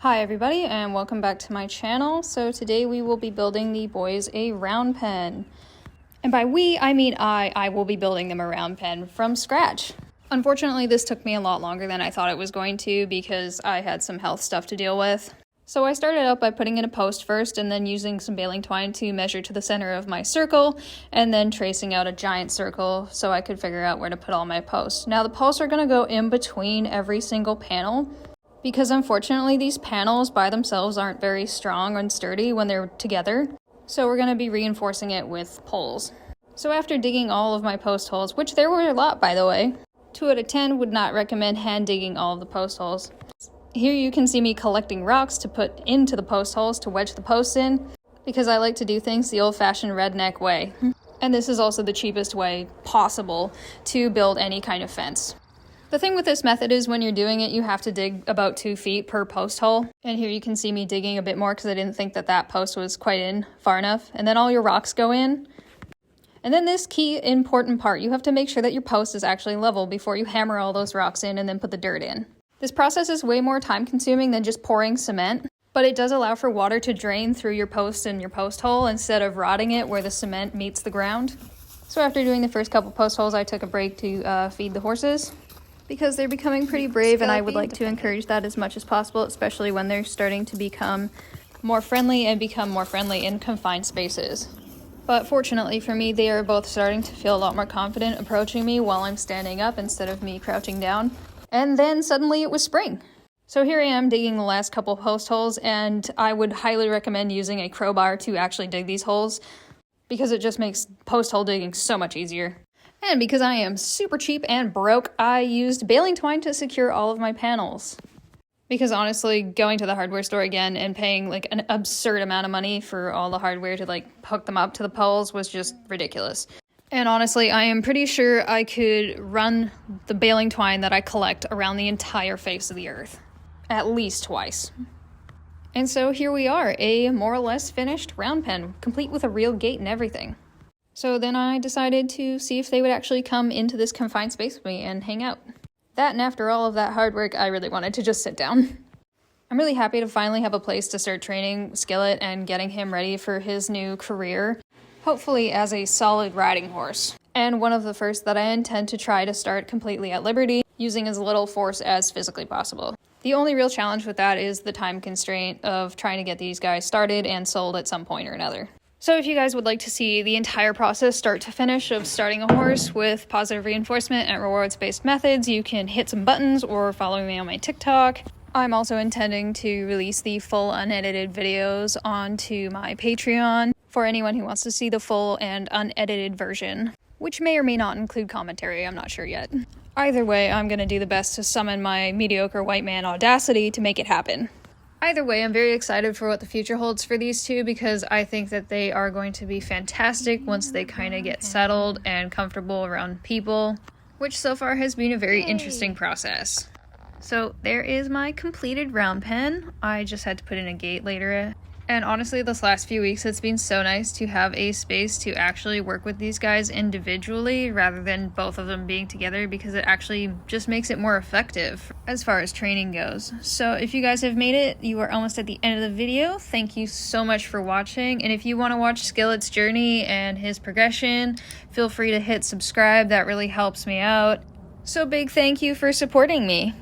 Hi everybody and welcome back to my channel. So today we will be building the boys a round pen. And by we, I mean I will be building them a round pen from scratch. Unfortunately, this took me a lot longer than I thought it was going to because I had some health stuff to deal with. So I started out by putting in a post first and then using some baling twine to measure to the center of my circle and then tracing out a giant circle so I could figure out where to put all my posts. Now the posts are going to go in between every single panel, because unfortunately these panels by themselves aren't very strong and sturdy when they're together, so we're going to be reinforcing it with poles. So after digging all of my post holes, which there were a lot by the way, 2 out of 10 would not recommend hand digging all of the post holes. Here you can see me collecting rocks to put into the post holes to wedge the posts in, because I like to do things the old-fashioned redneck way. And this is also the cheapest way possible to build any kind of fence. The thing with this method is when you're doing it, you have to dig about 2 feet per post hole. And here you can see me digging a bit more because I didn't think that post was quite in far enough. And then all your rocks go in. And then this key important part, you have to make sure that your post is actually level before you hammer all those rocks in and then put the dirt in. This process is way more time consuming than just pouring cement, but it does allow for water to drain through your post and your post hole instead of rotting it where the cement meets the ground. So after doing the first couple post holes, I took a break to feed the horses, because they're becoming pretty brave and I would like to encourage that as much as possible, especially when they're starting to become more friendly and become more friendly in confined spaces. But fortunately for me, they are both starting to feel a lot more confident approaching me while I'm standing up instead of me crouching down. And then suddenly it was spring. So here I am digging the last couple post holes, and I would highly recommend using a crowbar to actually dig these holes because it just makes post hole digging so much easier. And because I am super cheap and broke, I used baling twine to secure all of my panels. Because honestly, going to the hardware store again and paying like an absurd amount of money for all the hardware to like hook them up to the poles was just ridiculous. And honestly, I am pretty sure I could run the baling twine that I collect around the entire face of the earth. At least twice. And so here we are, a more or less finished round pen, complete with a real gate and everything. So then I decided to see if they would actually come into this confined space with me and hang out. That, and after all of that hard work, I really wanted to just sit down. I'm really happy to finally have a place to start training Skillet and getting him ready for his new career, hopefully as a solid riding horse. And one of the first that I intend to try to start completely at liberty, using as little force as physically possible. The only real challenge with that is the time constraint of trying to get these guys started and sold at some point or another. So if you guys would like to see the entire process start to finish of starting a horse with positive reinforcement and rewards-based methods, you can hit some buttons or follow me on my TikTok. I'm also intending to release the full unedited videos onto my Patreon for anyone who wants to see the full and unedited version, which may or may not include commentary, I'm not sure yet. Either way, I'm going to do the best to summon my mediocre white man audacity to make it happen. Either way, I'm very excited for what the future holds for these two because I think that they are going to be fantastic once they kind of get settled and comfortable around people, which so far has been a very interesting process. So there is my completed round pen. I just had to put in a gate later. And honestly, this last few weeks, it's been so nice to have a space to actually work with these guys individually rather than both of them being together, because it actually just makes it more effective as far as training goes. So if you guys have made it, you are almost at the end of the video. Thank you so much for watching. And if you want to watch Skillet's journey and his progression, feel free to hit subscribe. That really helps me out. So big thank you for supporting me.